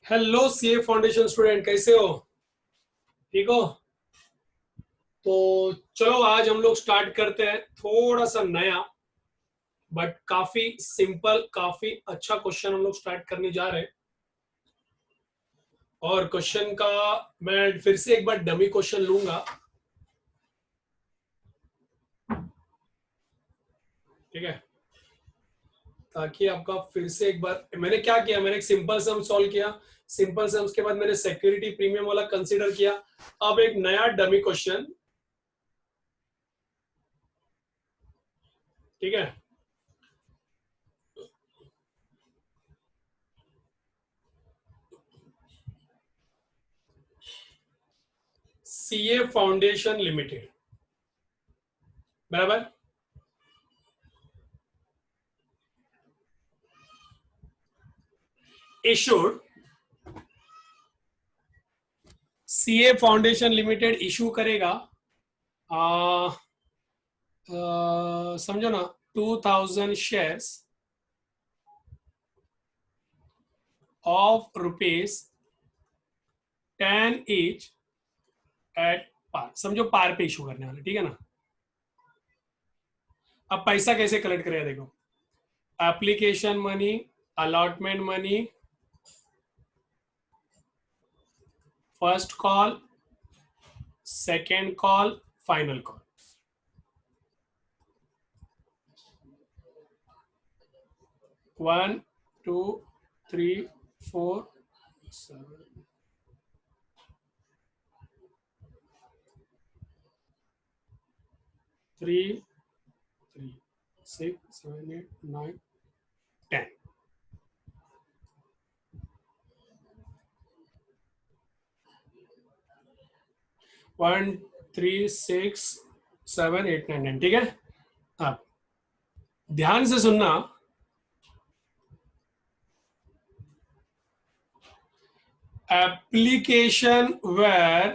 Hello CA foundation student, कैसे हो? ठीक हो? तो चलो आज हम लोग स्टार्ट करते हैं थोड़ा सा नया बट काफी सिंपल, काफी अच्छा क्वेश्चन हम लोग स्टार्ट करने जा रहे हैं। और क्वेश्चन का मैं फिर से एक बार डमी क्वेश्चन लूंगा, ठीक है? ताकि आपका फिर से एक बार मैंने क्या किया, मैंने एक सिंपल सम सॉल्व किया। सिंपल सम्स के बाद मैंने सिक्योरिटी प्रीमियम वाला कंसीडर किया। अब एक नया डमी क्वेश्चन, ठीक है? सीए फाउंडेशन लिमिटेड, बराबर। Issued, CA foundation limited issue करेगा, समझो ना, 2000 shares of ₹10 each at par. समझो पार पे इशू करने वाले, ठीक है ना? अब पैसा कैसे कलेक्ट करेगा, देखो। Application money, allotment money, first call, second call, final call. One, two, three, four, 7, 3, 6, 7, 8, 9, 10। 1, 3, 6, 7, 8, 9, 10, ठीक है? अब ध्यान से सुनना। Application were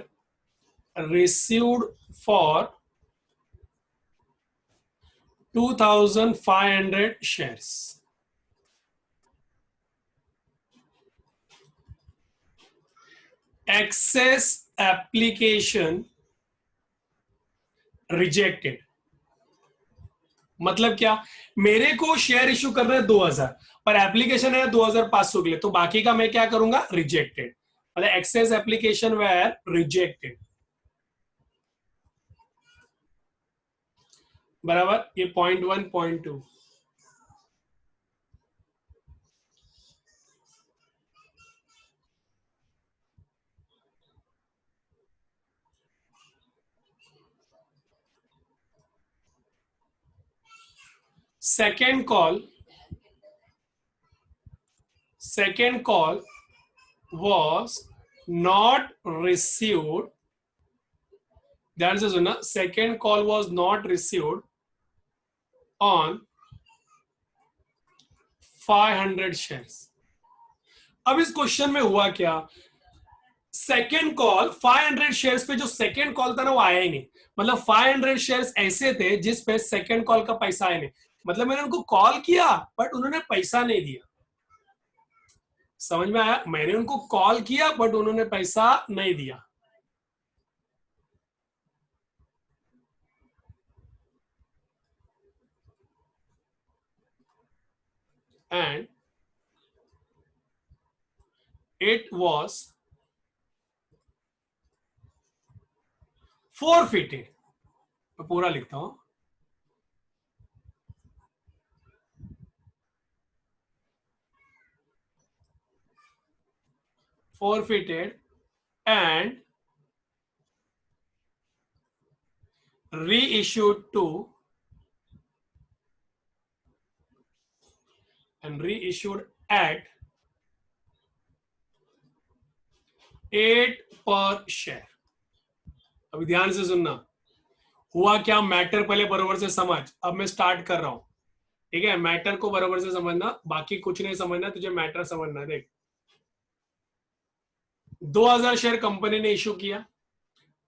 received for 2500 shares. Excess application rejected. मतलब क्या? मेरे को शेयर इशू कर रहे हैं 2000, पर एप्लीकेशन है 2500 के लिए, तो बाकी का मैं क्या करूंगा? रिजेक्टेड। मतलब एक्सेस एप्लीकेशन वेयर रिजेक्टेड, बराबर। ये .1, .2। second call was not received. ध्यान से सुनना, second call was not received on 500 shares. अब इस क्वेश्चन में हुआ क्या? सेकेंड कॉल 500 शेयर्स पे, जो सेकेंड कॉल था ना, वो आया ही नहीं। मतलब 500 शेयर्स ऐसे थे जिस पे सेकेंड कॉल का पैसा आया नहीं। मतलब मैंने उनको कॉल किया बट उन्होंने पैसा नहीं दिया। समझ में आया? मैंने उनको कॉल किया बट उन्होंने पैसा नहीं दिया। And it was forfeited। मैं पूरा लिखता हूं। forfeited and reissued to and reissued at 8 पर शेयर। अभी ध्यान से सुनना, हुआ क्या? मैटर पहले बराबर से समझ। अब मैं स्टार्ट कर रहा हूं, ठीक है? मैटर को बराबर से समझना, बाकी कुछ नहीं समझना, तुझे मैटर समझना। देख, 2000 शेयर कंपनी ने इशू किया,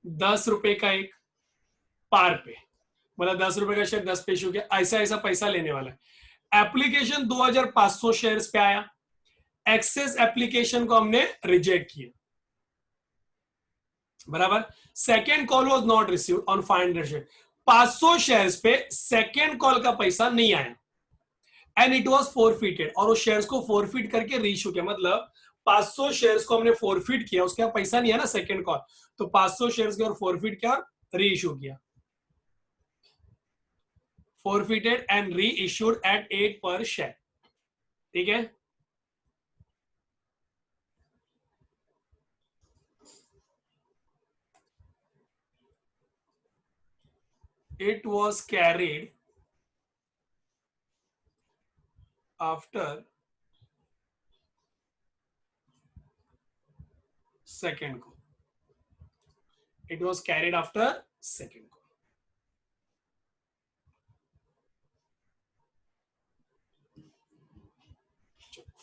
10 रुपए का एक, पार पे। मतलब 10 रुपए का शेयर 10 पे इशू किया, ऐसा ऐसा पैसा लेने वाला है। एप्लीकेशन 2500 शेयर्स पे आया। एक्सेस एप्लीकेशन को हमने रिजेक्ट किया, बराबर। Second call was not received on 500 share, 500 shares पे सेकेंड कॉल का पैसा नहीं आया, एंड इट वॉज फोरफिटेड, और उस शेयर्स को फोरफिट करके रीइश्यू किया, मतलब 500 शेयर्स को हमने फोरफिट किया, उसके बाद पैसा नहीं है ना सेकेंड कॉल, तो 500 शेयर्स के और फोरफिट किया, रीइश्यू किया, forfeited and re issued at 8 पर शेयर, ठीक है। It was carried after second call. It was carried after second call.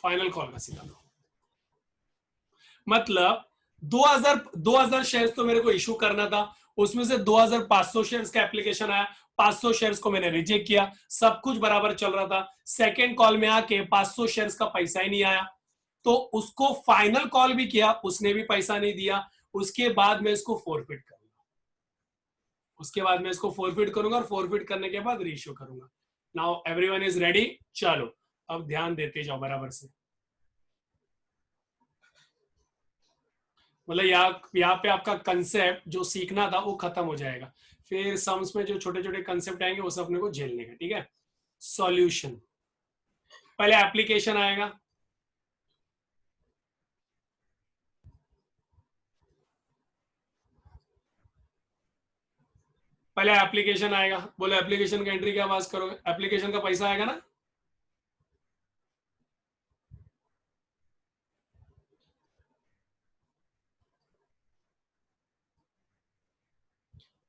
Final call का सीधा लो, मतलब 2000 शेयर्स तो मेरे को इशू करना था, उसमें से 2500 शेयर्स का एप्लीकेशन आया, 500 शेयर्स को मैंने रिजेक्ट किया, सब कुछ बराबर चल रहा था। सेकेंड कॉल में आके 500 शेयर्स का पैसा ही नहीं आया, तो उसको फाइनल कॉल भी किया, उसने भी पैसा नहीं दिया, उसके बाद मैं इसको फोरफिट करूंगा, उसके बाद मैं इसको फोरफिट करूंगा, और फोरफिट करने के बाद रीइश्यू करूंगा। नाउ एवरीवन इज रेडी, चलो अब ध्यान देते जाओ बराबर से, मतलब यहाँ पे आपका कंसेप्ट जो सीखना था वो खत्म हो जाएगा, फिर सम्स में जो छोटे छोटे कंसेप्ट आएंगे वो सब अपने को झेलने का, ठीक है। सॉल्यूशन, पहले एप्लीकेशन आएगा, पहले एप्लीकेशन आएगा, बोलो एप्लीकेशन का एंट्री क्या पास करोगे, एप्लीकेशन का पैसा आएगा ना,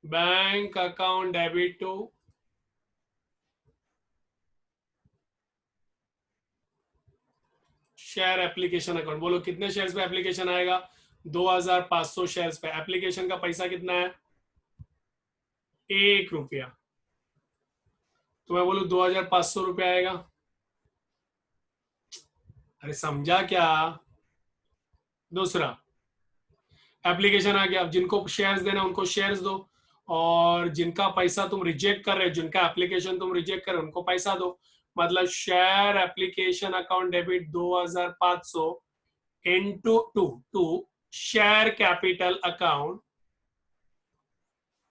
bank account debit to share application account, बोलो कितने शेयर्स पे एप्लीकेशन आएगा, 2500 शेयर्स पे, एप्लीकेशन का पैसा कितना है, 1 रुपया, तो मैं बोलू 2500 रुपया आएगा, अरे समझा क्या। दूसरा एप्लीकेशन आ गया, जिनको शेयर्स देना उनको शेयर्स दो, और जिनका पैसा तुम रिजेक्ट कर रहे हो, जिनका एप्लीकेशन तुम रिजेक्ट कर रहे हो उनको पैसा दो, मतलब share application account debit 2500 into two share capital account,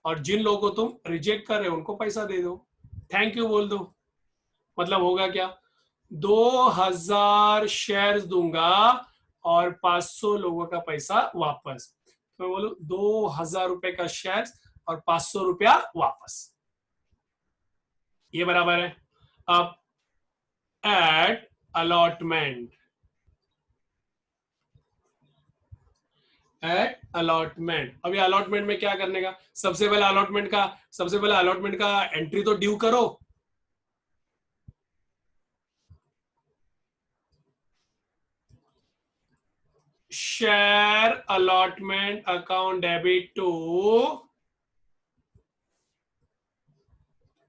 और जिन लोगों को तुम रिजेक्ट कर रहे हो उनको पैसा दे दो, थैंक यू बोल दो, मतलब होगा क्या, 2000 शेयर्स दूंगा और 500 लोगों का पैसा वापस, तो मैं बोलू 2000 रुपए का शेयर्स और 500 रुपया वापस, ये बराबर है। अब एट अलॉटमेंट, एट अलॉटमेंट, अभी अलॉटमेंट में क्या करने का, सबसे पहले अलॉटमेंट का एंट्री तो ड्यू करो, share allotment account debit to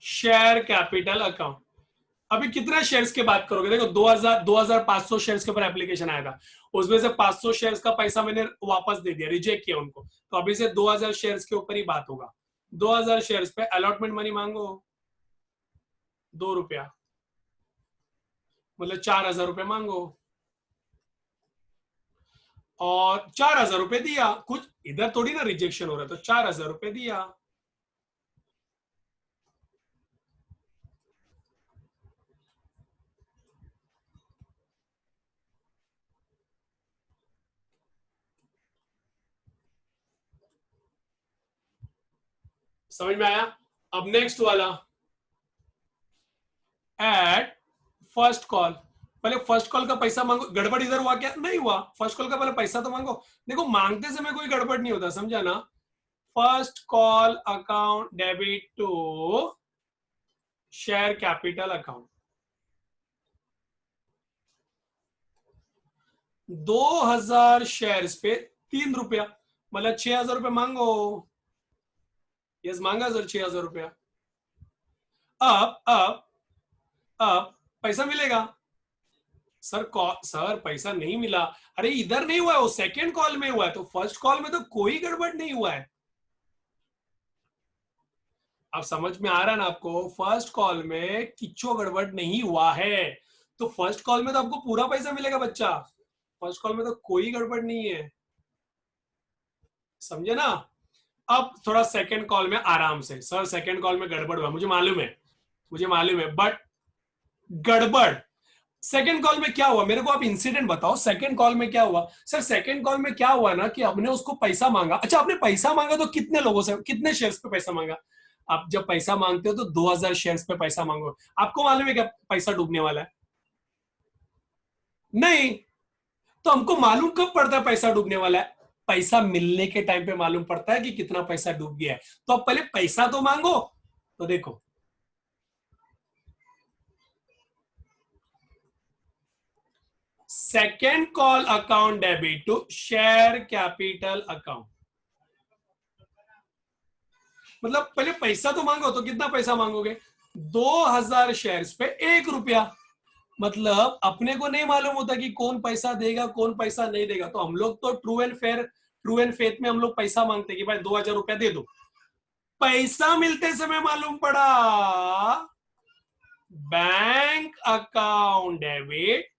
share capital account. अभी कितने शेयर्स की बात करोगे, देखो 2500 शेयर्स के ऊपर एप्लीकेशन आया था, उसमें से 500 शेयर्स का पैसा मैंने वापस दे दिया, रिजेक्ट किया उनको, तो अभी से 2000 शेयर्स के ऊपर ही बात होगा, 2000 शेयर्स पे अलॉटमेंट मनी मांगो 2 रुपया, मतलब 4000 रुपये मांगो, और 4000 रुपये दिया, कुछ इधर थोड़ी ना रिजेक्शन हो रहा, तो 4000 रुपये दिया, समझ में आया। अब नेक्स्ट वाला, एट फर्स्ट कॉल, पहले फर्स्ट कॉल का पैसा मांगो, गड़बड़ इधर हुआ क्या, नहीं हुआ, फर्स्ट कॉल का पहले पैसा तो मांगो, देखो मांगते समय कोई गड़बड़ नहीं होता, समझा ना। First call account debit to share capital account, 2000 shares पे 3 रुपया, मतलब 6000 रुपये मांगो, यस मांगा सर 6000 रुपया, अब पैसा मिलेगा, सर पैसा नहीं मिला। अरे इधर नहीं हुआ है, वो सेकेंड कॉल में हुआ है, तो फर्स्ट कॉल में तो कोई गड़बड़ नहीं हुआ है। अब समझ में आ रहा है ना आपको, फर्स्ट कॉल में किच्चो गड़बड़ नहीं हुआ है, तो फर्स्ट कॉल में तो आपको पूरा पैसा मिलेगा बच्चा। फर्स्ट कॉल में तो कोई गड़बड़ नहीं है, समझे ना। अब थोड़ा सेकंड कॉल में आराम से, सर सेकंड कॉल में गड़बड़ हुआ, मुझे मालूम है, मुझे मालूम है, बट गड़बड़ सेकंड कॉल में क्या हुआ, मेरे को आप इंसिडेंट बताओ। सेकंड कॉल में क्या हुआ? सर सेकंड कॉल में क्या हुआ ना कि आपने उसको पैसा मांगा। अच्छा, आपने पैसा मांगा तो कितने लोगों से, कितने शेयर्स पे पैसा मांगा? आप जब पैसा मांगते हो तो 2000 शेयर्स पे पैसा मांगो। आपको मालूम है क्या पैसा डूबने वाला है? नहीं। तो हमको मालूम कब पड़ता है पैसा डूबने वाला है? पैसा मिलने के टाइम पे मालूम पड़ता है कि कितना पैसा डूब गया है। तो अब पहले पैसा तो मांगो। तो देखो, second call account debit to share capital account, मतलब पहले पैसा तो मांगो। तो कितना पैसा मांगोगे? 2000 शेयर्स पे 1 रुपया। मतलब अपने को नहीं मालूम होता कि कौन पैसा देगा कौन पैसा नहीं देगा, तो हम लोग तो ट्रू एंड फेथ में हम लोग पैसा मांगते कि भाई 2000 रुपया दे दो। पैसा मिलते समय मालूम पड़ा bank account debit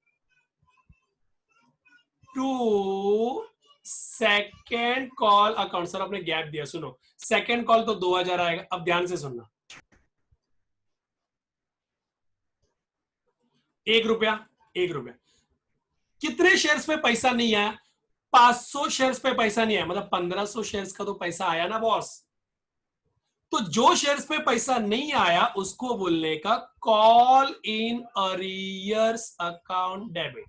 to second call account. Sir आपने गैप दिया, सुनो। सेकेंड कॉल तो 2000 आएगा, अब ध्यान से सुनना। 1 रुपया, 1 रुपया। कितने शेयर्स पे पैसा नहीं आया? 500 शेयर्स पे पैसा नहीं आया, मतलब 1500 शेयर्स का तो पैसा आया ना बॉस। तो जो शेयर्स पे पैसा नहीं आया उसको बोलने का call in arrears account debit,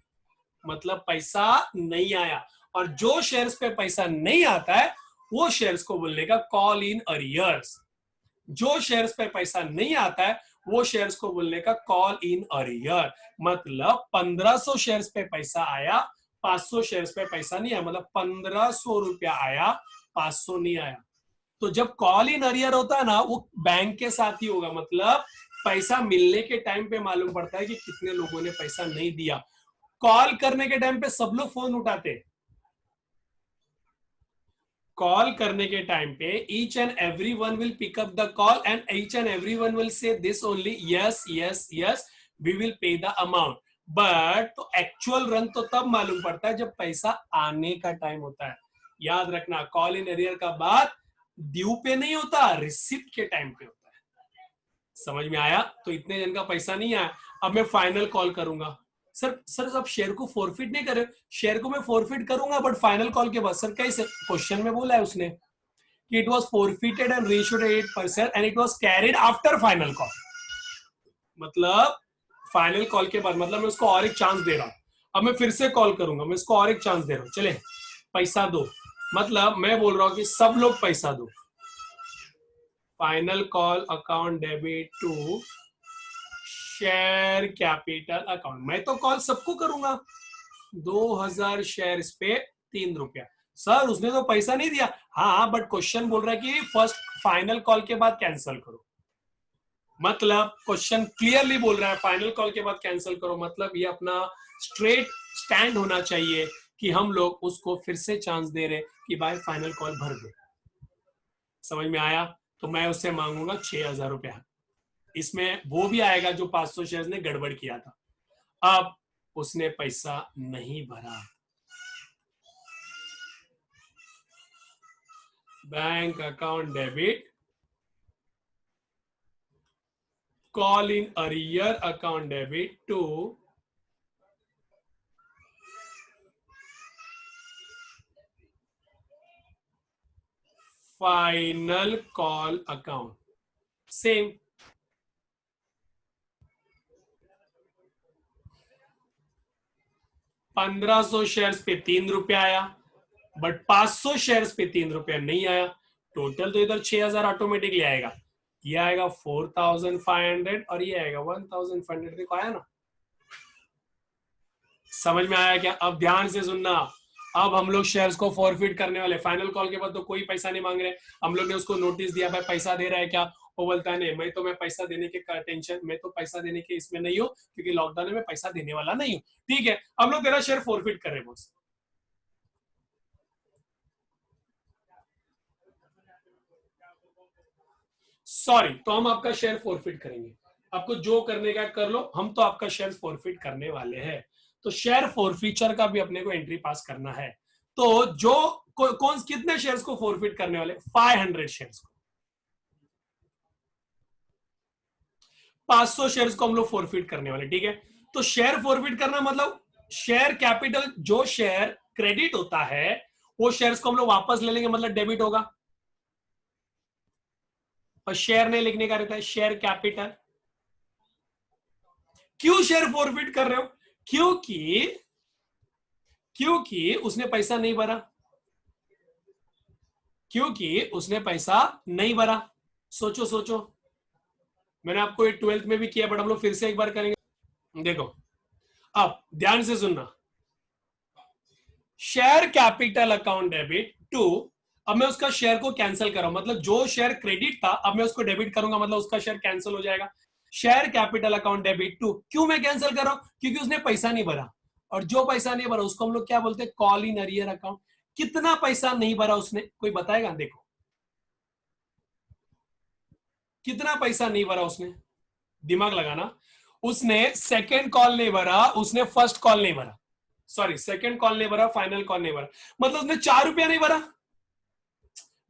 मतलब पैसा नहीं आया। और जो शेयर्स पे पैसा नहीं आता है वो शेयर्स को बोलने का कॉल इन अरियर्स। जो शेयर्स पे पैसा नहीं आता है वो शेयर्स को बोलने का कॉल इन अरियर। मतलब 1500 शेयर्स पे पैसा आया, 500 शेयर्स पे पैसा नहीं आया, मतलब 1500 रुपया आया, 500 नहीं आया। तो जब कॉल इन अरियर होता है ना, वो बैंक के साथ ही होगा, मतलब पैसा मिलने के टाइम पे मालूम पड़ता है कि कितने लोगों ने पैसा नहीं दिया। कॉल करने के टाइम पे सब लोग फोन उठाते, कॉल करने के टाइम पे each and every one will pick up the call and each and every one will say this only, yes yes yes we will pay the amount. But तो actual run तो तब मालूम पड़ता है जब पैसा आने का टाइम होता है। याद रखना, कॉल इन एरियर का बात ड्यू पे नहीं होता, रिसिप्ट के टाइम पे होता है। समझ में आया? तो इतने जन का पैसा नहीं आया, अब मैं फाइनल कॉल करूंगा। सर आप शेयर को फॉरफिट नहीं करे। शेयर को मैं फॉरफिट करूंगा बट फाइनल कॉल के बाद। सर कैसे? क्वेश्चन में बोला है उसने कि it was forfeited and ratioed 8% and it was carried after final call. मतलब फाइनल कॉल के बाद, मतलब मैं उसको और एक चांस दे रहा हूं। अब मैं फिर से कॉल करूंगा, मैं उसको और एक चांस दे रहा हूं, चले पैसा दो। मतलब मैं बोल रहा हूं कि सब लोग पैसा दो। Final call account debit to share capital account. मैं तो कॉल सबको करूंगा। 2000 शेयर्स पे 3 रुपया। सर उसने तो पैसा नहीं दिया। हाँ बट क्वेश्चन बोल रहा है कि फर्स्ट फाइनल कॉल के बाद कैंसिल करो। मतलब क्वेश्चन क्लियरली बोल रहा है फाइनल कॉल के बाद कैंसिल करो। मतलब ये अपना स्ट्रेट स्टैंड होना चाहिए कि हम लोग उसको फिर से चांस दे रहे कि भाई फाइनल कॉल भर दे। समझ में आया? तो मैं उससे मांगूंगा 6000 रुपया। इसमें वो भी आएगा जो 500 शेयर्स ने गड़बड़ किया था। अब उसने पैसा नहीं भरा। Bank account debit call in arrear account debit to final call account. Same 1500 shares पे 3 रुपया आया बट 500 शेयर्स पे 3 रुपया नहीं आया। टोटल तो इधर 6000 ऑटोमेटिकली आएगा। ये आएगा 4500 और ये आएगा 1500। देखो आया ना? समझ में आया क्या? अब ध्यान से सुनना। अब हम लोग शेयर्स को फॉरफिट करने वाले। फाइनल कॉल के बाद तो कोई पैसा नहीं मांग रहे, हम लोग ने उसको नोटिस दिया भाई पैसा दे रहा है क्या, वो बोलता है नहीं, मैं पैसा देने के टेंशन, मैं तो पैसा देने के इसमें नहीं हूँ, क्योंकि लॉकडाउन में पैसा देने वाला नहीं हूँ। ठीक है, हम लोग तेरा शेयर फॉरफिट कर रहे हैं बॉस। सॉरी, तो हम आपका शेयर फॉरफिट करेंगे। आपको जो करने का कर लो, हम तो आपका शेयर फॉरफिट करने वाले हैं। तो शेयर फॉरफीचर का भी अपने को एंट्री पास करना है। तो जो कौन कितने शेयर्स को फॉरफिट करने वाले? 500 शेयर्स को। 500 शेयर्स को हम लोग फॉरफिट करने वाले। ठीक है, तो शेयर फॉरफिट करना मतलब शेयर कैपिटल, जो शेयर क्रेडिट होता है वो शेयर्स को हम लोग वापस ले लेंगे, मतलब डेबिट होगा। और शेयर नहीं लिखने का रहता है, शेयर कैपिटल। क्यों शेयर फॉरफिट कर रहे हो? क्योंकि क्योंकि उसने पैसा नहीं भरा, क्योंकि उसने पैसा नहीं भरा। सोचो सोचो, मैंने आपको ये 12th में भी किया, बट हम लोग फिर से एक बार करेंगे। देखो, अब ध्यान से सुनना। Share capital account debit to, अब मैं उसका शेयर को कैंसिल कर रहा हूं, मतलब जो शेयर क्रेडिट था अब मैं उसको डेबिट करूंगा, मतलब उसका शेयर कैंसिल हो जाएगा। Share capital account debit to, क्यों मैं कैंसिल कर रहा हूं? क्योंकि उसने पैसा नहीं भरा, और जो पैसा नहीं भरा उसको हम लोग क्या बोलते हैं? Call in arrear account. कितना पैसा नहीं भरा उसने, कोई बताएगा? देखो, कितना पैसा नहीं भरा उसने, दिमाग लगाना। उसने सेकेंड कॉल नहीं भरा, उसने फर्स्ट कॉल नहीं भरा, सॉरी सेकेंड कॉल नहीं भरा, फाइनल कॉल नहीं भरा, मतलब उसने 4 रुपया नहीं भरा।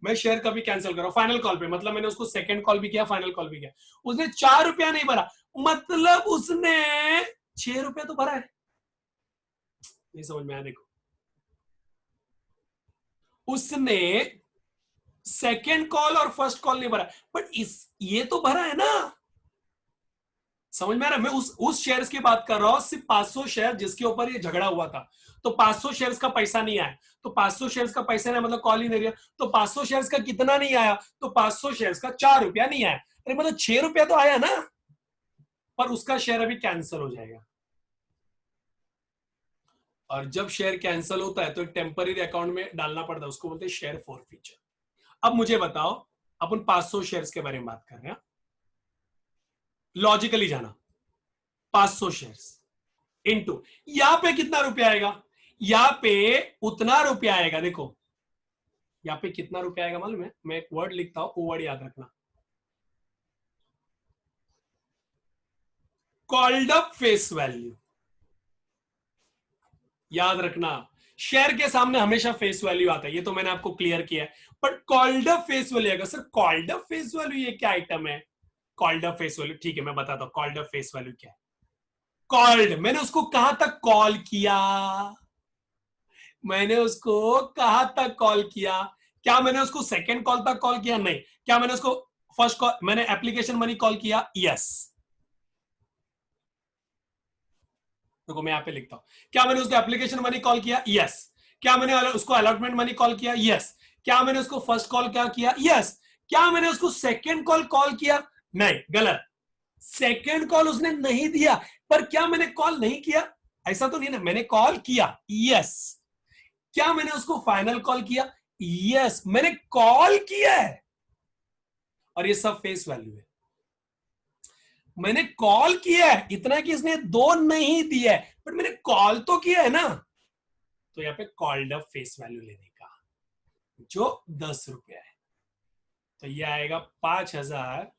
मैं शेयर कभी कैंसिल कर रहा हूं फाइनल कॉल पे, मतलब मैंने उसको सेकंड कॉल भी किया, फाइनल कॉल भी किया, उसने 4 रुपया नहीं भरा, मतलब उसने 6 रुपया तो भरा है। नहीं समझ में आया? देखो, उसने सेकेंड कॉल और फर्स्ट कॉल नहीं भरा, बट इस ये तो भरा है ना। समझ में आ रहा है? मैं उस शेयर्स की बात कर रहा हूं, सिर्फ 500 शेयर जिसके ऊपर ये झगड़ा हुआ था। तो 500 शेयर्स का पैसा नहीं आया, तो 500 शेयर्स का पैसा नहीं, मतलब कॉल ही नहीं दिया। तो 500 शेयर्स का कितना नहीं आया? तो 500 शेयर्स का 4 रुपया नहीं आया। अरे मतलब 6 रुपया तो आया ना, पर उसका शेयर अभी कैंसिल हो जाएगा। और जब शेयर कैंसिल होता है तो एक टेम्पररी अकाउंट में डालना पड़ता है, उसको बोलते हैं शेयर फॉरफीचर। अब मुझे बताओ, अपन 500 शेयर्स के बारे में बात कर रहे हैं, लॉजिकली जाना। 500 शेयर्स इनटू, यहां पे कितना रुपया आएगा? यहां पे उतना रुपया आएगा। देखो यहां पे कितना रुपया आएगा मालूम है? मैं एक वर्ड लिखता हूं, वो वर्ड याद रखना, कॉल्ड अप फेस वैल्यू। याद रखना, शेयर के सामने हमेशा फेस वैल्यू आता है, ये तो मैंने आपको क्लियर किया है। But called up face value आएगा। Sir called up face value ये क्या आइटम है? कॉल्ड अप फेस वैल्यू, ठीक है मैं बताता हूं कॉल्ड अप फेस वैल्यू क्या है। कॉल्ड, मैंने उसको कहां तक कॉल किया? मैंने उसको कहां तक कॉल किया? क्या मैंने उसको सेकंड कॉल तक कॉल किया? नहीं। क्या मैंने उसको फर्स्ट कॉल, मैंने एप्लीकेशन मनी कॉल किया? यस। देखो मैं यहां पे लिखता हूं, क्या मैंने उसको एप्लीकेशन मनी कॉल किया? यस। क्या मैंने उसको अलॉटमेंट मनी कॉल किया? यस। क्या मैंने उसको फर्स्ट कॉल क्या किया? यस। क्या मैंने उसको सेकंड कॉल कॉल किया? नहीं, गलत। सेकंड कॉल उसने नहीं दिया, पर क्या मैंने कॉल नहीं किया? ऐसा तो नहीं ना, मैंने कॉल किया, यस। क्या मैंने उसको फाइनल कॉल किया? यस, मैंने कॉल किया है। और ये सब फेस वैल्यू है। मैंने कॉल किया है, इतना कि इसने 2 नहीं दिया है, बट मैंने कॉल तो किया है ना। तो यहां पे कॉल्ड अप फेस वैल्यू लेने का, जो 10 रुपया है, तो ये आएगा 5,000।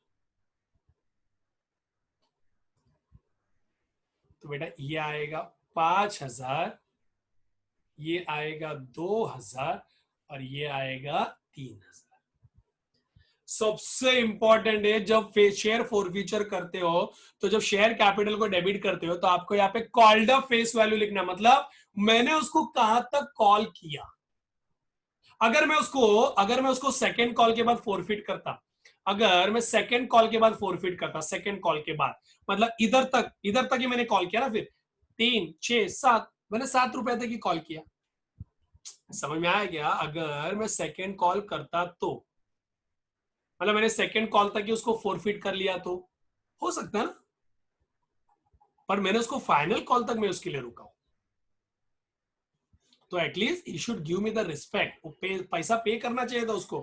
तो बेटा ये आएगा 5,000, ये आएगा 2,000, और ये आएगा 3,000। सबसे इंपॉर्टेंट है, जब शेयर फॉरफीचर करते हो, तो जब शेयर कैपिटल को डेबिट करते हो, तो आपको यहाँ पे कॉल्ड अप फेस वैल्यू लिखना, मतलब मैंने उसको कहां तक कॉल किया। अगर मैं उसको सेकेंड कॉल के बाद फॉरफिट करता, अगर मैं सेकेंड कॉल के बाद फॉरफिट करता, सेकेंड कॉल के बाद, मतलब इधर तक ही मैंने कॉल किया ना, फिर 3, 6, 7, मैंने 7 रुपए तक ही कॉल किया। समझ में आया क्या? अगर मैं सेकेंड कॉल करता तो, मतलब मैंने सेकेंड कॉल तक ही उसको फॉरफिट कर लिया तो हो सकता है ना, पर मैंने उसको फाइनल कॉल तक मैं उसके लिए रुका हूं, तो at least he should give me the respect. पैसा पे करना चाहिए था उसको,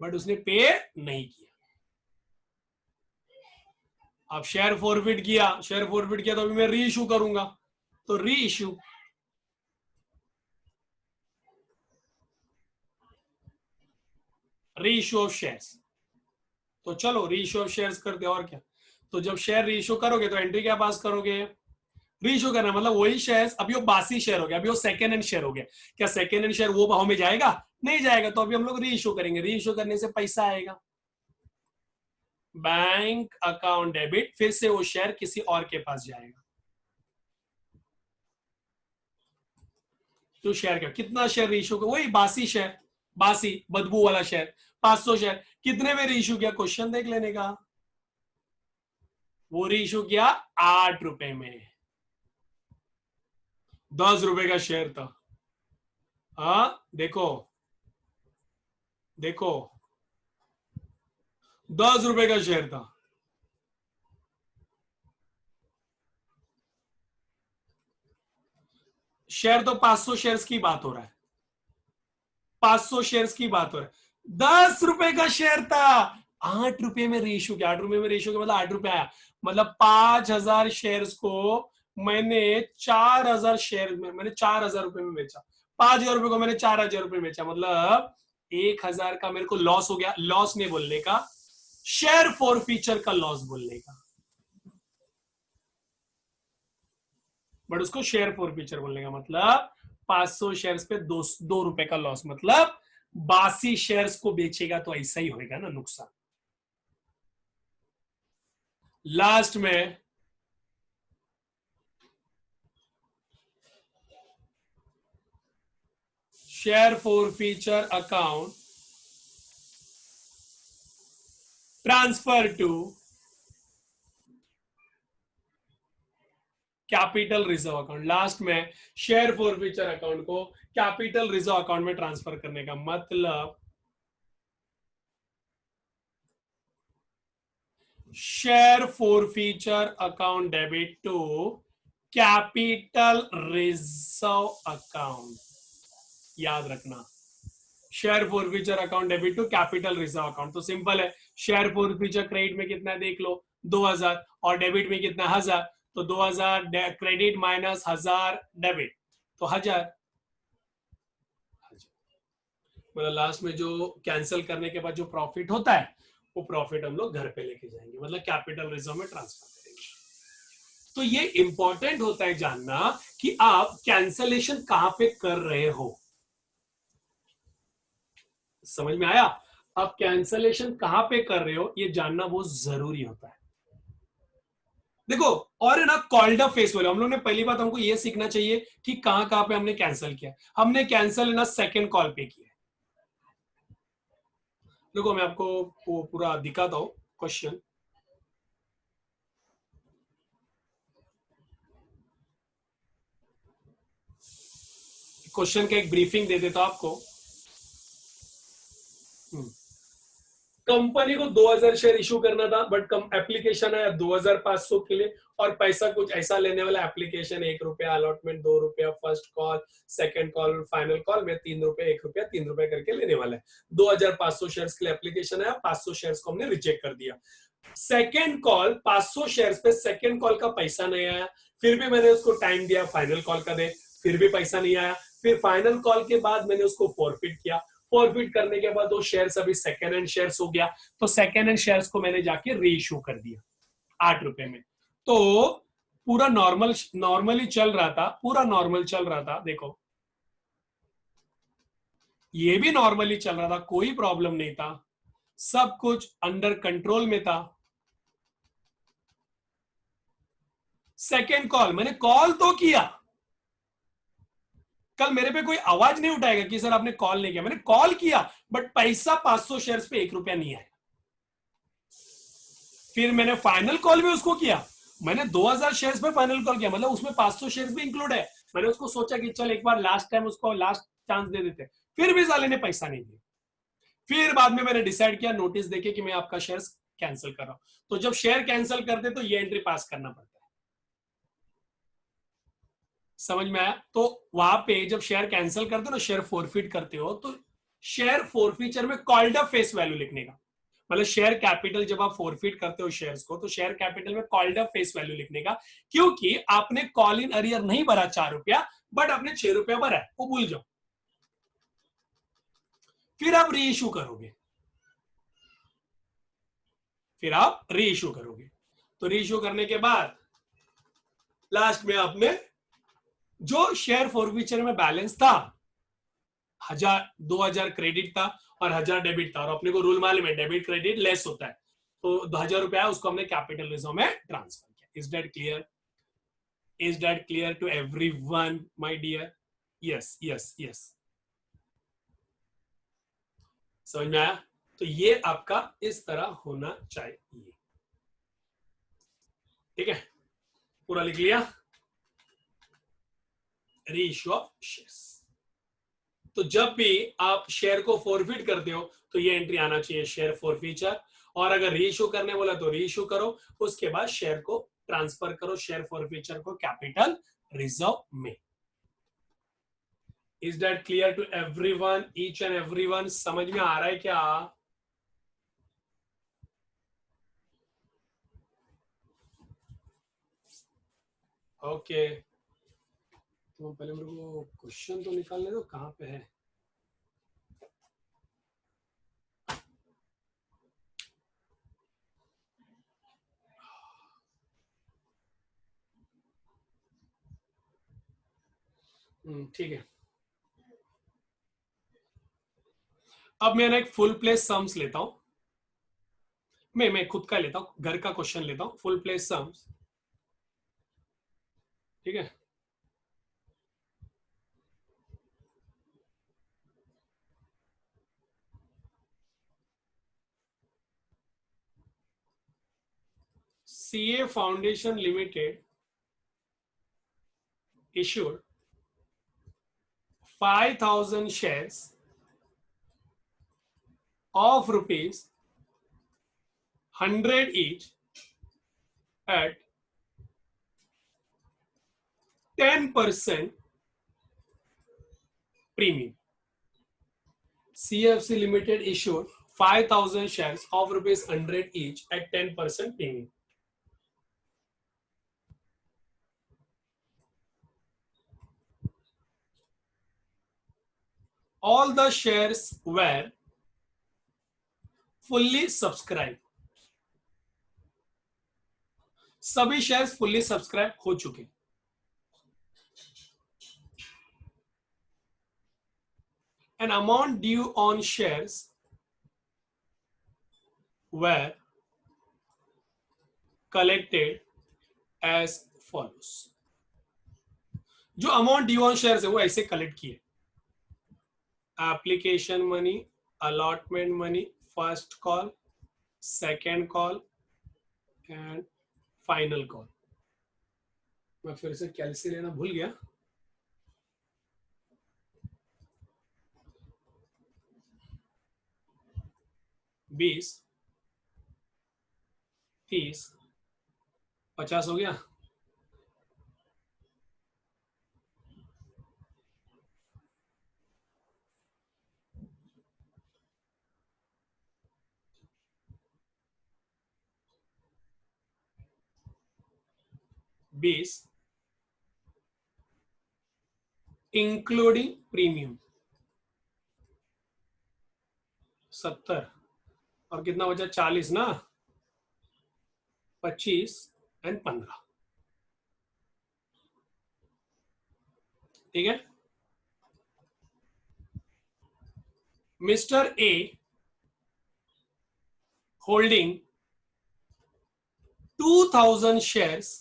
बट उसने पे नहीं किया। अब शेयर फॉरफिट किया, शेयर फॉरफिट किया तो अभी मैं री इशू करूंगा, तो री इशू, री इशू ऑफ शेयर्स। तो चलो री इशू ऑफ शेयर्स करते हैं, और क्या। तो जब शेयर री इशू करोगे तो एंट्री क्या पास करोगे, री इशू करना, मतलब वही शेयर, अभी वो बासी शेयर हो गया, अभी वो सेकेंड हैंड शेयर हो गया। क्या सेकेंड हैंड शेयर वो भाव में जाएगा, नहीं जाएगा, तो अभी हम लोग री इशू करेंगे, री इशू करने से पैसा आएगा, बैंक अकाउंट डेबिट, फिर से वो शेयर किसी और के पास जाएगा। तो शेयर क्या, कितना शेयर रीइश्यू किया, वही बासी शेयर, बासी बदबू वाला शेयर, 500 शेयर, कितने में रीइश्यू किया, क्वेश्चन देख लेने का। वो रीइश्यू किया 8 रुपए में, 10 रुपए का शेयर था। हाँ देखो, देखो 10 रुपए का शेयर था। शेयर तो 500 शेयर्स की बात हो रहा है, 500 शेयर्स की बात हो रहा है, 10 रुपए का शेयर था, 8 रुपए में रेशियो किया, 8 रुपए में रेशियो किया, मतलब 8 रुपए आया, मतलब 5,000 शेयर्स को मैंने 4,000 शेयर में, मैंने 4,000 रुपए में बेचा, 5,000 रुपए को मैंने 4,000 रुपए में बेचा, मतलब 1,000 का मेरे को लॉस हो गया, लॉस नहीं बोलने का, शेयर फॉर फीचर का लॉस बोलने का, बट उसको शेयर फॉर फीचर बोलने का, मतलब 500 शेयर्स पे 2 रुपए का लॉस, मतलब बासी शेयर्स को बेचेगा तो ऐसा ही होगा ना नुकसान। लास्ट में share for feature account transfer to capital reserve account, last में शेयर फॉर फीचर अकाउंट को कैपिटल रिजर्व अकाउंट में ट्रांसफर करने का मतलब share for feature account debit to capital reserve account, याद रखना, share for future account debit to capital reserve account. तो simple है, शेयर फॉर फ्यूचर क्रेडिट में कितना है देख लो, 2,000, और डेबिट में कितना 1,000, तो 2,000 क्रेडिट माइनस 1,000 डेबिट, तो 1,000, मतलब लास्ट में जो कैंसिल करने के बाद जो प्रॉफिट होता है वो प्रॉफिट हम लोग घर पे लेके जाएंगे, मतलब कैपिटल रिजर्व में ट्रांसफर करेंगे। तो ये इंपॉर्टेंट होता है जानना कि आप कैंसलेशन कहां पे कर रहे हो, समझ में आया, आप कैंसलेशन कहां पे कर रहे हो ये जानना बहुत जरूरी होता है। देखो, और है ना कॉल्ड अप फेस वैल्यू, हम लोग ने पहली बात हमको ये सीखना चाहिए कि कहां कहां पे हमने कैंसिल किया, हमने कैंसिल है ना सेकेंड कॉल पे किया। देखो मैं आपको वो पूरा दिखाता हूं क्वेश्चन, क्वेश्चन का एक ब्रीफिंग दे देता हूं आपको। कंपनी को 2,000 शेयर इशू करना था, बट कम एप्लीकेशन है 2,500 के लिए, और पैसा कुछ ऐसा लेने वाला एप्लीकेशन, 1 रुपया अलॉटमेंट, 2 रुपया first call, second call, final call में 3 रुपए, 1 रुपया, 3 रुपए करके लेने वाला है। 2,500 शेयर्स के लिए एप्लीकेशन है, 500 शेयर्स को हमने रिजेक्ट कर दिया। सेकेंड कॉल 500 शेयर्स पे सेकेंड कॉल का पैसा नहीं आया, फिर भी मैंने उसको टाइम दिया फाइनल कॉल का दे, फिर भी पैसा नहीं आया, फिर फाइनल कॉल के बाद मैंने उसको फॉरफिट किया, फॉरफिट करने के बाद वो शेयर्स अभी सेकेंड हैंड शेयर्स हो गया, तो सेकेंड हैंड शेयर्स को मैंने जाके री इशू कर दिया 8 रुपए में। तो पूरा नॉर्मली चल रहा था, पूरा नॉर्मल चल रहा था, देखो ये भी नॉर्मली चल रहा था, कोई प्रॉब्लम नहीं था, सब कुछ अंडर कंट्रोल में था। सेकेंड कॉल मैंने कॉल तो किया, कल मेरे पे कोई आवाज नहीं उठाएगा कि सर आपने कॉल नहीं किया, मैंने कॉल किया, बट पैसा 500 शेयर्स पे 1 रुपया नहीं आया। फिर मैंने फाइनल कॉल भी उसको किया, मैंने 2,000 शेयर्स पे फाइनल कॉल किया, मतलब उसमें 500 शेयर्स भी इंक्लूड है। मैंने उसको सोचा कि चल एक बार लास्ट टाइम उसको लास्ट चांस दे देते, फिर भी साले ने पैसा नहीं दिया। फिर बाद में मैंने डिसाइड किया नोटिस देके कि मैं आपका शेयर कैंसिल कर रहा हूं, तो जब शेयर कैंसिल करते तो ये एंट्री पास करना पड़ता है, समझ में आया। तो वहां पे जब शेयर कैंसिल करते हो ना, शेयर फॉरफिट करते हो, तो शेयर फॉरफीचर में कॉल्ड अप फेस वैल्यू लिखने का, मतलब शेयर कैपिटल जब आप फोरफिट करते हो शेयर्स को, तो शेयर कैपिटल में कॉल्ड अप फेस वैल्यू लिखने का, क्योंकि आपने कॉल इन अरियर नहीं भरा 4 रुपया, बट आपने 6 रुपया भरा है, वो भूल जाओ। फिर आप री इशू करोगे, फिर आप री इशू करोगे। तो री इशू करने के बाद लास्ट में आपने जो शेयर फॉरफीचर में बैलेंस था 1000-2000 क्रेडिट था और 1000 डेबिट था, और अपने को रूल मालूम है डेबिट क्रेडिट लेस होता है, तो 1000 रुपया उसको हमने कैपिटल रिजर्व में ट्रांसफर किया। Is that clear? Is that clear to everyone my dear? Yes yes yes, समझ में आया? तो ये आपका इस तरह होना चाहिए, ठीक है? पूरा लिख लिया, री इशू ऑफ शेयर्स। तो जब भी आप शेयर को फॉरफिट करते हो तो ये एंट्री आना चाहिए, शेयर फॉरफीचर। और अगर री इशू करने बोला तो री इशू करो, उसके बाद शेयर को ट्रांसफर करो, शेयर फॉरफीचर को कैपिटल रिजर्व में। Is that clear to everyone, each and everyone? समझ में आ रहा है क्या? ओके, तो पहले मेरे को क्वेश्चन तो निकालने दो, कहां पे है? ठीक है, अब मैं ना एक फुल प्लेस सम्स लेता हूं, मैं खुद का लेता हूं, घर का क्वेश्चन लेता हूं, फुल प्लेस सम्स, ठीक है? CA Foundation Limited issued 5,000 shares of rupees 100 each at 10% premium. CFC Limited issued 5,000 shares of rupees 100 each at 10% premium. All the shares were fully subscribed. सभी शेयर्स फुल्ली सब्सक्राइब हो चुके। An amount due on shares were collected as follows. जो amount due on shares है वो ऐसे collect किए: application money, allotment money, first call, second call and final call. मैं फिर से कैलसी लेना भूल गया। बीस, 30, 50 हो गया। बीस इंक्लूडिंग प्रीमियम 70, और कितना बचा? 40 ना, 25 एंड 15, ठीक है? Mister A holding 2,000 shares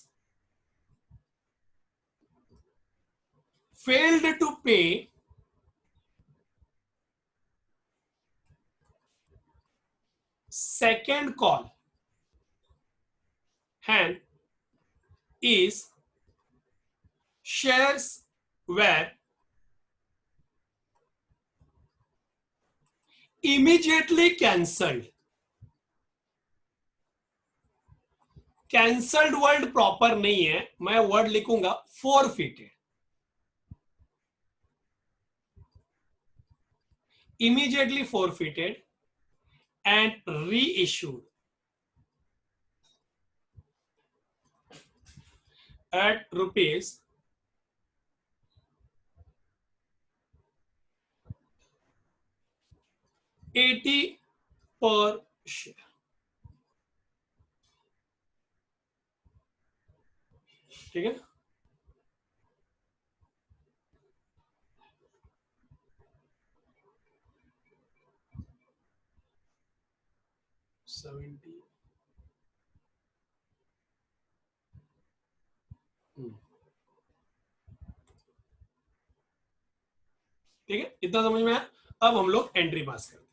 failed to pay second call and is shares were immediately cancelled. Cancelled word proper नहीं है, मैं वर्ड लिखूंगा forfeited. immediately forfeited and reissued at rupees 80 per share. ठीक है, 70। ठीक है, इतना समझ में आया। अब हम लोग एंट्री पास करते हैं।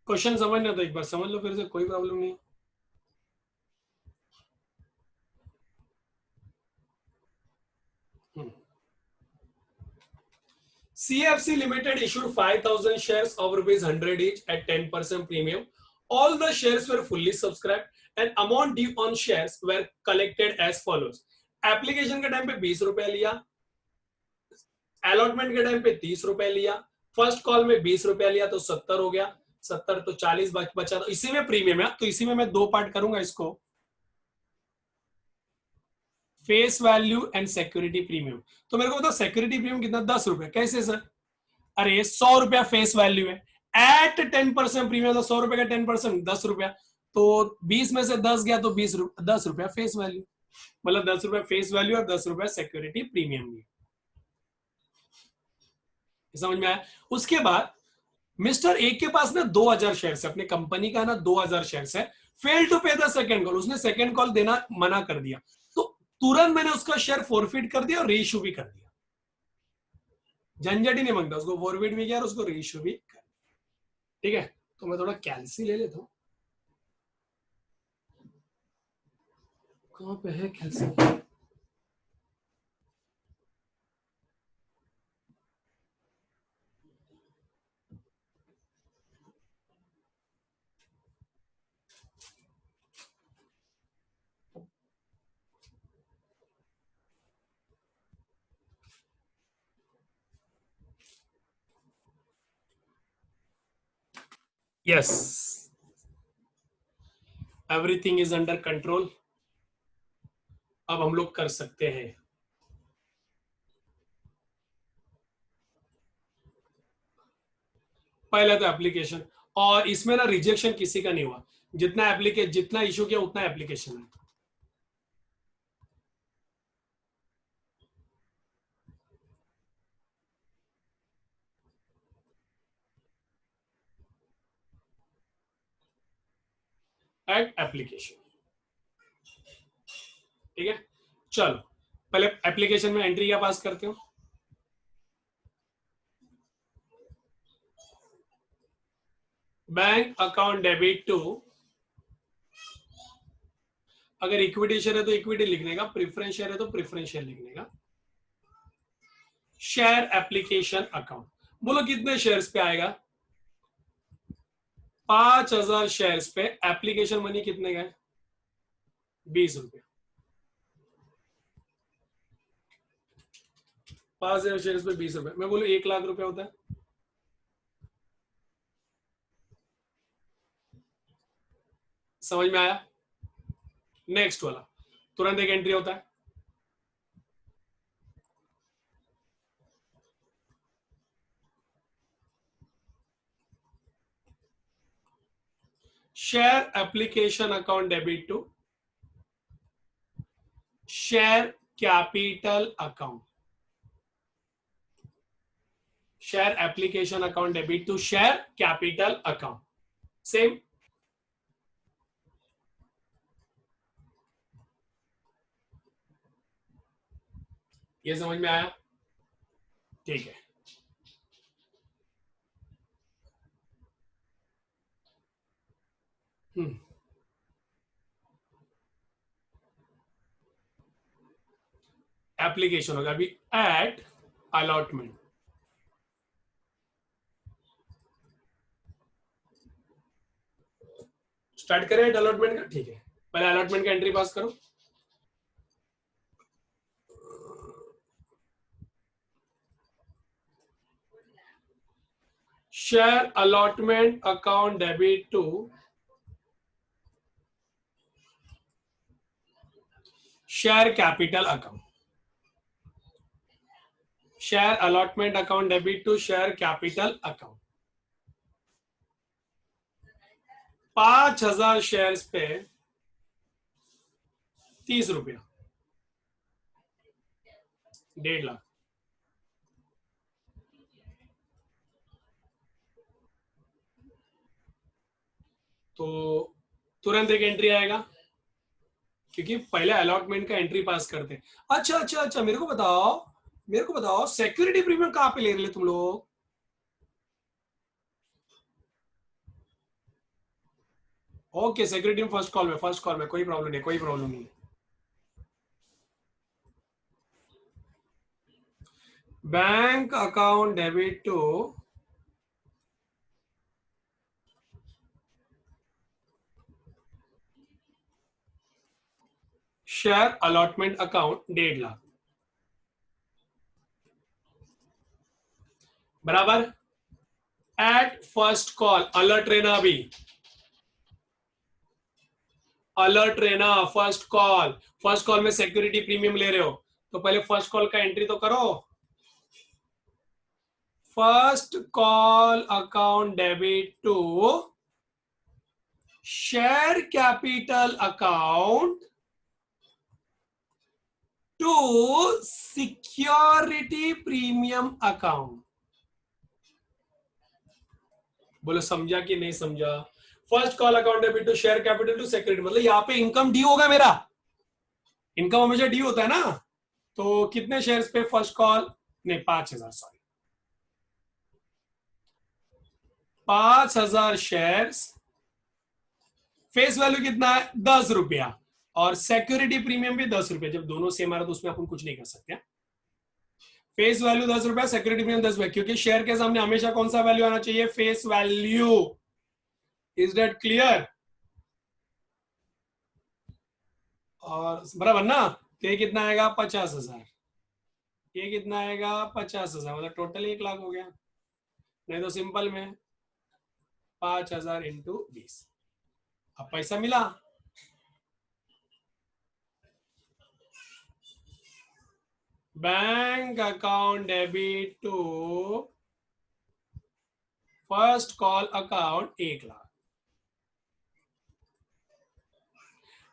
क्वेश्चन समझना तो एक बार समझ लो फिर से, कोई प्रॉब्लम नहीं। CFC Limited issued 5,000 shares of rupees 100 each at 10% premium. All the shares were fully subscribed and amount due on shares were collected as follows. Application के टाइम पे 20 रुपए लिया, अलॉटमेंट के टाइम पे 30 रुपए लिया, फर्स्ट कॉल में 20 रुपया लिया तो 70 हो गया, 70 तो 40 बचा, तो इसी में प्रीमियम है, तो इसी में मैं दो पार्ट करूंगा इसको, face value and security premium. तो मेरे को बताओ सिक्योरिटी प्रीमियम कितना, 10 रुपए। कैसे सर? अरे 100 रुपया फेस वैल्यू है, एट 10% प्रीमियम, तो 100 रुपए का 10% 10 रुपया, तो 20 में से 10 गया तो 10 रुपया फेस वैल्यू, मतलब 10 रुपया फेस वैल्यू और 10 रुपया सिक्योरिटी प्रीमियम भी। समझ में आया? उसके बाद मिस्टर ए के पास ना 2000 शेयर है, अपनी कंपनी का ना 2000 शेयर है, फेल टू पे द सेकंड कॉल, उसने सेकंड कॉल देना मना कर दिया, तो तुरंत मैंने उसका शेयर फॉरफिट कर दिया और रीइश्यू भी कर दिया, झंझट ही नहीं मांगता, उसको फॉरफिट भी किया और उसको रीइश्यू भी कर। ठीक है, तो मैं थोड़ा कैल्सी ले लेता हूं, कहां पे है Kelsey? Yes, everything is under control. अब हम लोग कर सकते हैं, पहले तो एप्लीकेशन, और इसमें ना रिजेक्शन किसी का नहीं हुआ, जितना इशू किया उतना एप्लीकेशन है। एड एप्लीकेशन, ठीक है। चलो पहले एप्लीकेशन में एंट्री क्या पास करते हो, बैंक अकाउंट डेबिट टू, अगर इक्विटी शेयर है तो इक्विटी लिखने का, प्रेफरेंस शेयर है तो प्रेफरेंस शेयर लिखने का, शेयर एप्लीकेशन अकाउंट। बोलो कितने शेयर्स पे आएगा? 5000 शेयर्स पे एप्लीकेशन मनी कितने का है? 20 रुपए। 5000 शेयर्स पे 20 रुपए, मैं बोलूं 1 लाख रुपए होता है। समझ में आया? नेक्स्ट वाला तुरंत एक एंट्री होता है, share application account debit to share capital account, share application account debit to share capital account, same. ये समझ में आया? ठीक है, एप्लीकेशन होगा अभी एट अलॉटमेंट, स्टार्ट करें एट अलॉटमेंट का। ठीक है, पहले अलॉटमेंट का एंट्री पास करो, share allotment account debit to share capital account, share allotment account debit to share capital account. 5,000 shares पे 30 रुपया, 1.5 लाख। तो तुरंत एक एंट्री आएगा, क्योंकि पहले अलॉटमेंट का एंट्री पास करते हैं। अच्छा अच्छा अच्छा, मेरे को बताओ सिक्योरिटी प्रीमियम कहां पे ले रहे तुम लोग? ओके, सिक्योरिटी फर्स्ट कॉल में कोई प्रॉब्लम नहीं, कोई प्रॉब्लम नहीं। Bank account debit to share allotment account 1.5 lakh, बराबर। एट फर्स्ट कॉल अलर्ट रहना, अभी अलर्ट रहना। फर्स्ट कॉल में सिक्योरिटी प्रीमियम ले रहे हो तो पहले फर्स्ट कॉल का एंट्री तो करो। First call account debit to share capital account to security premium account. बोलो समझा कि नहीं समझा? First call account debit to share capital to security, मतलब यहां पे इनकम ड्यू होगा मेरा। इनकम हमेशा ड्यू होता है ना। तो कितने शेयर्स पे फर्स्ट कॉल? नहीं, 5,000, सॉरी, 5,000 शेयर्स। फेस वैल्यू कितना है? 10 रुपया, और सिक्योरिटी प्रीमियम भी 10 रुपया। जब दोनों सेम आ रहा तो उसमें अपन कुछ नहीं कर सकते। फेस वैल्यू 10 रुपया, सिक्योरिटी प्रीमियम 10 रुपया, क्योंकि शेयर के सामने हमेशा कौन सा वैल्यू आना चाहिए? Face value. Is that clear? और बराबर ना। तो ये कितना आएगा? 50,000। ये कितना आएगा? 50,000, मतलब टोटल 1 लाख हो गया। नहीं तो सिंपल में 5,000 इंटू 20। अब पैसा मिला। Bank account debit to first call account 1 lakh,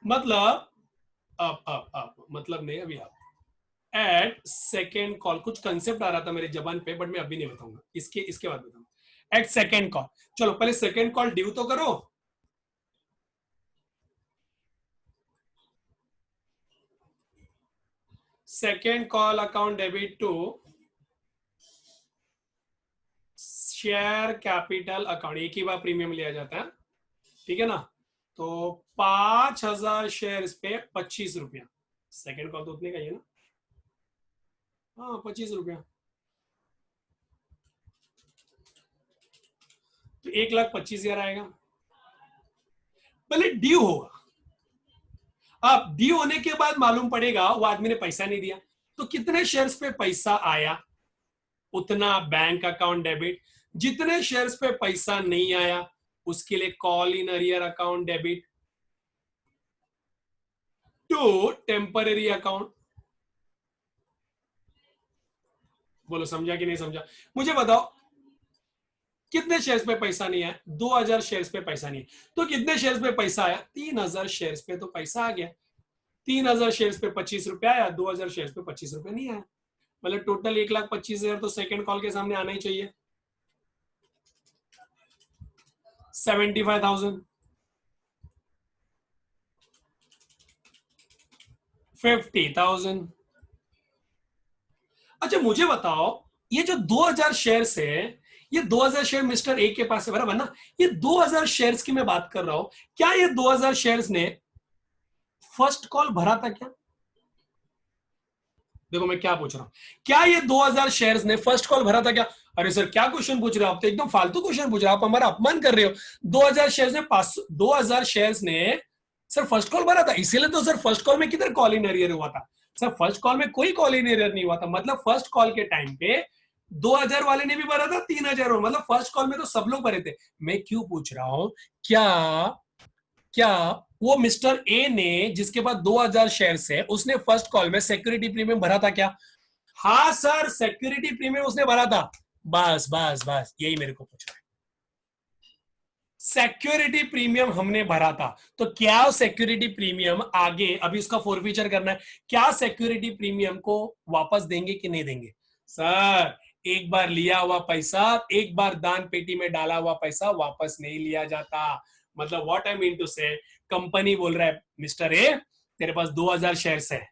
मतलब अब मतलब नहीं, अभी आप एट सेकेंड कॉल, कुछ कंसेप्ट आ रहा था मेरे जबान पे बट मैं अभी नहीं बताऊंगा, इसके बाद बताऊंगा। एट सेकेंड कॉल, चलो पहले सेकेंड कॉल ड्यू तो करो। Second call account debit to share capital account, एक ही बार प्रीमियम लिया जाता है, ठीक है ना। तो 5,000 शेयर्स पे 25 रुपया। सेकेंड कॉल तो उतने का ही है ना। हाँ, 25 रुपया, तो 1,25,000 आएगा। पहले ड्यू होगा, अब ड्यू होने के बाद मालूम पड़ेगा वो आदमी ने पैसा नहीं दिया, तो कितने शेयर्स पे पैसा आया उतना बैंक अकाउंट डेबिट। जितने शेयर्स पे पैसा नहीं आया उसके लिए call in arrear account debit to temporary account. बोलो समझा कि नहीं समझा? मुझे बताओ कितने शेयर्स पे पैसा नहीं आया? 2,000 शेयर्स पे पैसा नहीं है, तो कितने शेयर्स पे पैसा आया? 3,000 शेयर्स पे तो पैसा आ गया। 3,000 शेयर्स पे 25 रुपया आया, 2,000 शेयर्स पे 25 रुपया नहीं आया, मतलब टोटल 1,25,000 तो सेकंड कॉल के सामने आना ही चाहिए। 75,000, 50,000। अच्छा मुझे बताओ, ये जो 2,000 शेयर्स है, ये 2,000 शेयर मिस्टर ए के पास है, बराबर ना। ये 2,000 शेयर्स की मैं बात कर रहा हूं, क्या ये 2,000 शेयर्स ने फर्स्ट कॉल भरा था क्या? देखो मैं क्या पूछ रहा हूं, क्या ये 2,000 शेयर्स ने फर्स्ट कॉल भरा था क्या? अरे सर क्या क्वेश्चन पूछ रहे हो आप, तो एकदम फालतू क्वेश्चन पूछ रहे हो आप, हमारा अपमान कर रहे हो। 2,000 शेयर्स ने 2,000 शेयर्स ने सर फर्स्ट कॉल भरा था, इसीलिए तो सर फर्स्ट कॉल में किधर कॉल इन एरियर हुआ था? सर फर्स्ट कॉल में कोई कॉल इन एरियर नहीं हुआ था, मतलब फर्स्ट कॉल के टाइम पे 2000 वाले ने भी भरा था, 3000, मतलब फर्स्ट कॉल में तो सब लोग भरे थे। मैं क्यों पूछ रहा हूं, क्या क्या वो मिस्टर ए ने जिसके पास 2000 शेयर्स है उसने फर्स्ट कॉल में सिक्योरिटी प्रीमियम भरा था क्या? हाँ सर, सिक्योरिटी प्रीमियम उसने भरा था। बस बस बस, यही मेरे को पूछना है। सिक्योरिटी प्रीमियम हमने भरा था, तो क्या सिक्योरिटी प्रीमियम आगे अभी उसका फोरफीचर करना है, क्या सिक्योरिटी प्रीमियम को वापस देंगे कि नहीं देंगे? सर, एक बार लिया हुआ पैसा, एक बार दान पेटी में डाला हुआ पैसा वापस नहीं लिया जाता। मतलब व्हाट आई मीन टू से, कंपनी बोल रहा है मिस्टर ए तेरे पास 2000 शेयर्स है,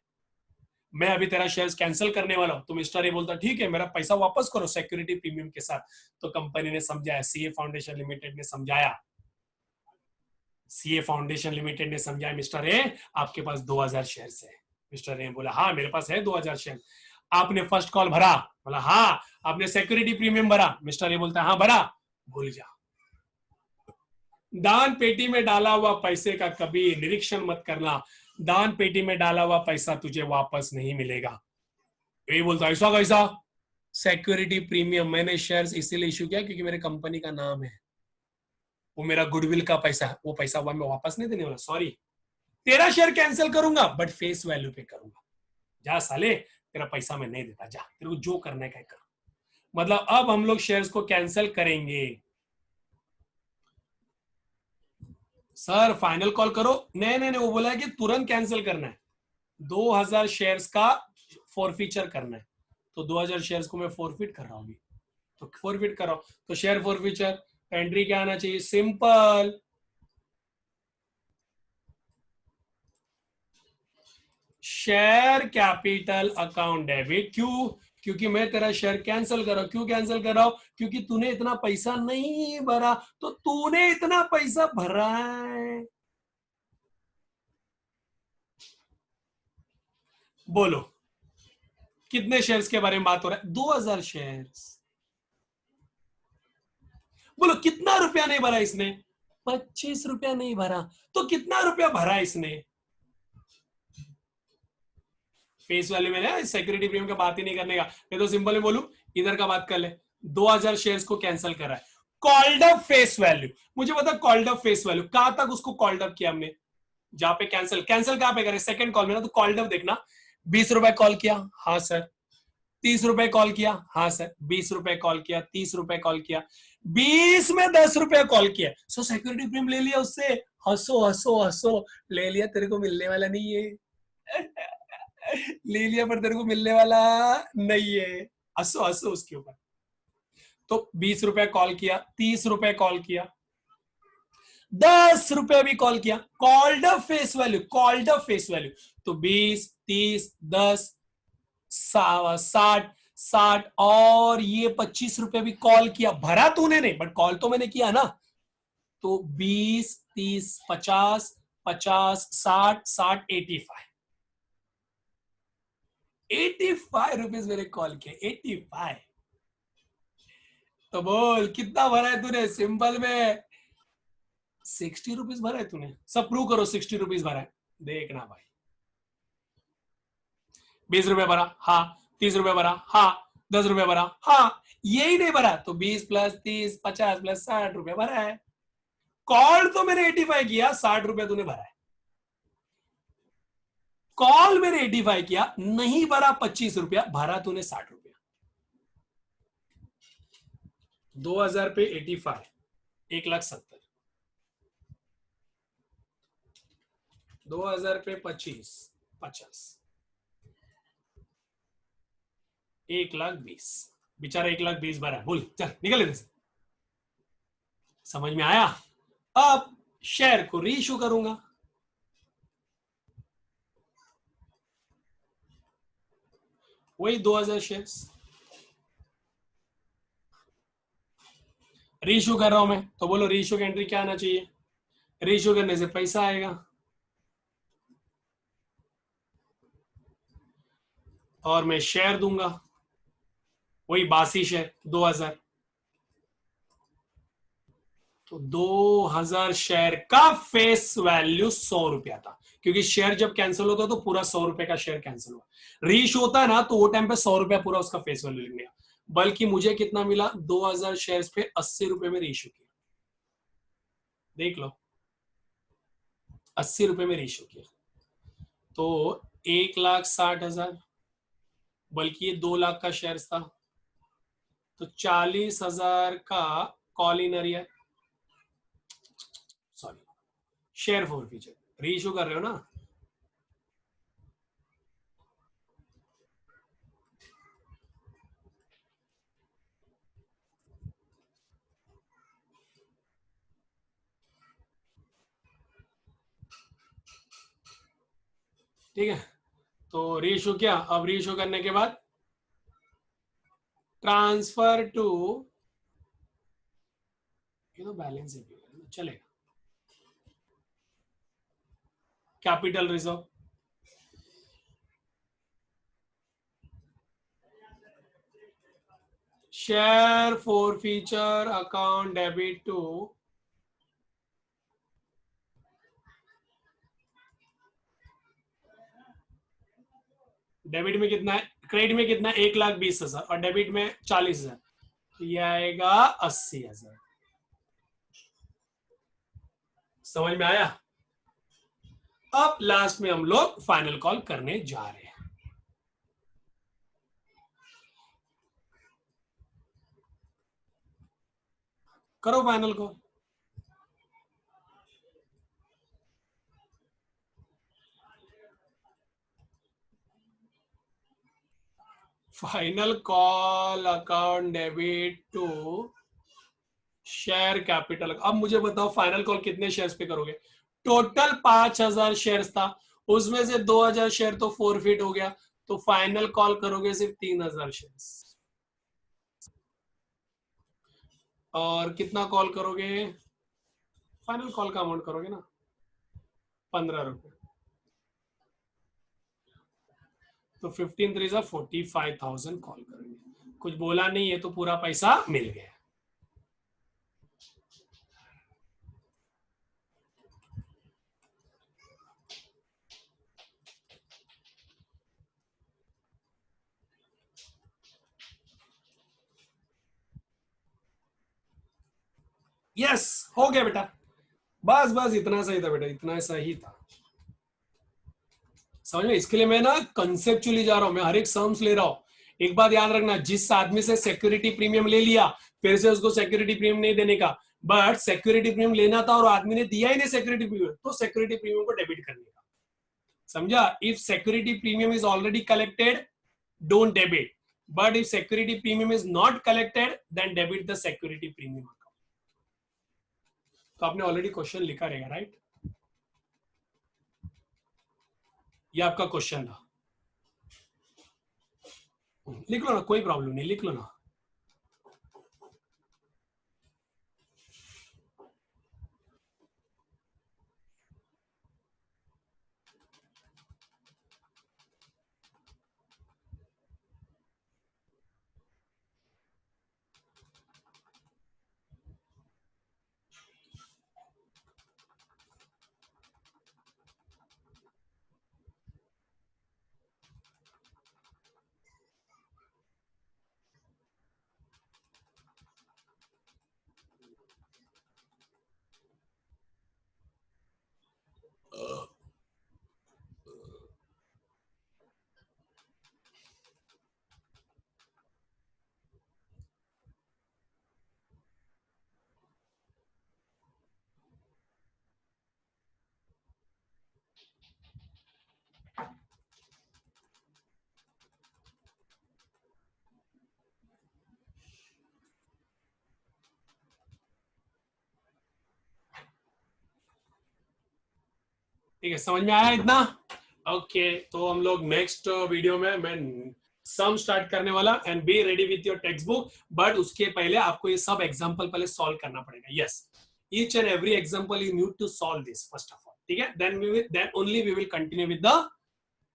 मैं अभी तेरा शेयर्स कैंसिल करने वाला हूं। तो मिस्टर ए बोलता ठीक है, मेरा पैसा वापस करो सिक्योरिटी प्रीमियम के साथ। तो कंपनी ने समझाया, सीए फाउंडेशन लिमिटेड ने समझाया, सीए फाउंडेशन लिमिटेड ने समझाया मिस्टर ए आपके पास 2000 शेयर्स है। मिस्टर ए बोला हाँ मेरे पास है 2000 शेयर। आपने फर्स्ट कॉल भरा? बोला हाँ। आपने सिक्योरिटी प्रीमियम भरा? मिस्टर ए बोलता हाँ भरा। भूल जा, दान पेटी में डाला हुआ पैसे का कभी निरीक्षण मत करना, दान पेटी में डाला हुआ पैसा तुझे वापस नहीं मिलेगा। ये बोलता ऐसा कैसा? सिक्योरिटी प्रीमियम मैंने शेयर्स इसीलिए इश्यू किया क्योंकि मेरे कंपनी का नाम है, वो मेरा गुडविल का पैसा है, वो पैसा हुआ मैं वापस नहीं देने वाला। सॉरी, तेरा शेयर कैंसिल करूंगा बट फेस वैल्यू पे करूंगा। जा साले, तेरा पैसा मैं नहीं देता, जा तेरे को जो करना है कर। मतलब अब हम लोग शेयर्स को कैंसिल करेंगे। सर फाइनल कॉल करो, नहीं नहीं नहीं, वो बोला है कि तुरंत कैंसिल करना है, 2000 शेयर्स का फॉरफीचर करना है। तो 2000 शेयर्स को मैं फॉरफिट कर रहा हूं अभी, तो फॉरफिट कर रहा हूं, तो शेयर फॉरफीचर एंट्री क्या आना चाहिए? Simple, share capital account debit. क्यों? क्योंकि मैं तेरा शेयर कैंसिल कर रहा हूं। क्यों कैंसिल कर रहा हूं? क्योंकि तूने इतना पैसा नहीं भरा। तो तूने इतना पैसा भरा है, बोलो कितने शेयर्स के बारे में बात हो रहा है? 2000 शेयर्स। बोलो कितना रुपया नहीं भरा इसने? 25 रुपया नहीं भरा। तो कितना रुपया भरा इसने? फेस वैल्यू में सिक्योरिटी प्रीमियम का बात ही नहीं करने का, मैं तो सिंपल में बोलूं इधर का बात कर ले। 2000 शेयर्स को कैंसिल कर रहा है, कॉल्ड अप फेस वैल्यू। मुझे पता कॉल्ड अप फेस वैल्यू कहां तक उसको कॉल्ड अप किया हमने, जहां पे कैंसिल, कैंसिल कहां पे करे? सेकंड कॉल में ना, तो कॉल्ड अप देखना। 20 रुपए कॉल किया, हाँ सर। 30 रुपए कॉल किया, हाँ सर। 20 रुपए कॉल किया, 30 रुपए कॉल किया, 20 में 10 रुपया कॉल किया। सो सिक्योरिटी प्रीमियम ले लिया उससे। हंसो हंसो हंसो, ले लिया, तेरे को मिलने वाला नहीं है। ले लिया पर तेरे को मिलने वाला नहीं है। हंसो हंसो उसके ऊपर। तो 20 रुपए कॉल किया, 30 रुपए कॉल किया, 10 रुपए भी कॉल किया, called up face value, called up face value. तो 20, 30, 10, 60, 60 और ये 25 रुपए भी कॉल किया। भरा तूने नहीं, बट कॉल तो मैंने किया ना। तो 20, 30, 50, 50, 60, 60, 85 रुपीज मेरे कॉल किया, 85। तो बोल कितना भरा है तूने? सिंपल में 60 रुपीज भरा है तूने। सब प्रूव करो 60 रुपीज भरा है, देखना भाई। 20 रुपए भरा, हाँ। 30 रुपए भरा, हाँ। 10 रुपए भरा, हाँ। यही नहीं भरा तो 20 प्लस 30, 50 प्लस 60 रुपए भरा है। कॉल तो मैंने 85 किया, 60 रुपए तूने भरा है। कॉल मैंने 85 किया, नहीं भरा 25 रुपया, भरा तूने 60 रुपया। 2000 पे 85, 1,70,000। 2000 पे 25, 50, 1,20,000। बेचारा 1,20,000 भरा है। बोल चल निकल इधर से। समझ में आया? अब शेयर को रीइश्यू करूंगा। वही 2000 शेयर्स रीइश्यू कर रहा हूं मैं। तो बोलो रीइश्यू की एंट्री क्या आना चाहिए? रीइश्यू करने से पैसा आएगा और मैं शेयर दूंगा, वही बासी शेयर 2000। तो 2000 शेयर का फेस वैल्यू 100 रुपया था, क्योंकि शेयर जब कैंसिल होता है तो पूरा 100 रुपए का शेयर कैंसिल हुआ। रीइश्यू होता है ना, तो वो टाइम पे 100 रुपया पूरा उसका फेस वैल्यू लिखने का। बल्कि मुझे कितना मिला, 2000 शेयर्स पे 80 रुपए में रेशियो किया, देख लो 80 रुपए में रेशियो किया, तो 1,60,000, बल्कि ये 2 लाख का शेयर था, तो 40,000 का call in area, sorry share for future, ratio कर रहे हो ना, ठीक है। तो रेशियो क्या, अब रेशियो करने के बाद ट्रांसफर टू, ये तो बैलेंस चलेगा, capital reserve, share for future account debit to, debit में कितना है, क्रेडिट में कितना, 1,20,000 और डेबिट में 40,000, तो ये आएगा 80,000। समझ में आया। अब लास्ट में हम लोग फाइनल कॉल करने जा रहे हैं। करो final call. Final call account debit to share capital. अब मुझे बताओ फाइनल कॉल कितने शेयर्स पे करोगे। टोटल 5,000 शेयर्स था, उसमें से 2,000 शेयर तो फोरफिट हो गया, तो फाइनल कॉल करोगे सिर्फ 3,000 शेयर्स। और कितना कॉल करोगे, फाइनल कॉल का अमाउंट करोगे ना 15 रुपए, तो 15 3 45,000 कॉल करेंगे। कुछ बोला नहीं है तो पूरा पैसा मिल गया। यस हो गया बेटा, बस बस इतना सही था बेटा, इतना सही था। समझ में, इसके लिए मैं ना कंसेप्चुअली जा रहा हूं, मैं हर एक सम्स ले रहा हूं। एक बात याद रखना, जिस आदमी से सिक्योरिटी प्रीमियम ले लिया फिर से उसको सिक्योरिटी प्रीमियम नहीं देने का, बट सिक्योरिटी प्रीमियम लेना था और आदमी ने दिया ही नहीं सिक्योरिटी प्रीमियम, तो सिक्योरिटी प्रीमियम को डेबिट करने का। समझा, if security premium is already collected don't debit, but if security premium is not collected then debit the security premium account. तो आपने ऑलरेडी क्वेश्चन लिखा रहेगा राइट, ये आपका क्वेश्चन था, लिख लो ना, कोई प्रॉब्लम नहीं, लिख लो ना। ठीक है, समझ में आया इतना। ओके तो हम लोग नेक्स्ट वीडियो में मैं सम स्टार्ट करने वाला, and be ready with your text book, but उसके पहले आपको ये सब एग्जांपल पहले सॉल्व करना पड़ेगा। Yes, each and every example you need to solve this first of all, ठीक है, then only we will continue with the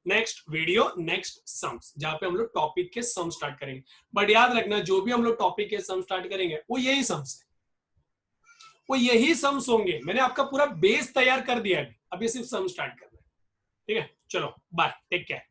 next video, next sums, जहां पे हम लोग टॉपिक के सम स्टार्ट करेंगे। बट याद रखना, जो भी हम लोग टॉपिक के सम स्टार्ट करेंगे वो यही सम्स है, वो यही सम्स होंगे। मैंने आपका पूरा बेस तैयार कर दिया है, अब ये सिर्फ सम स्टार्ट करना है। ठीक है, चलो बाय, टेक केयर।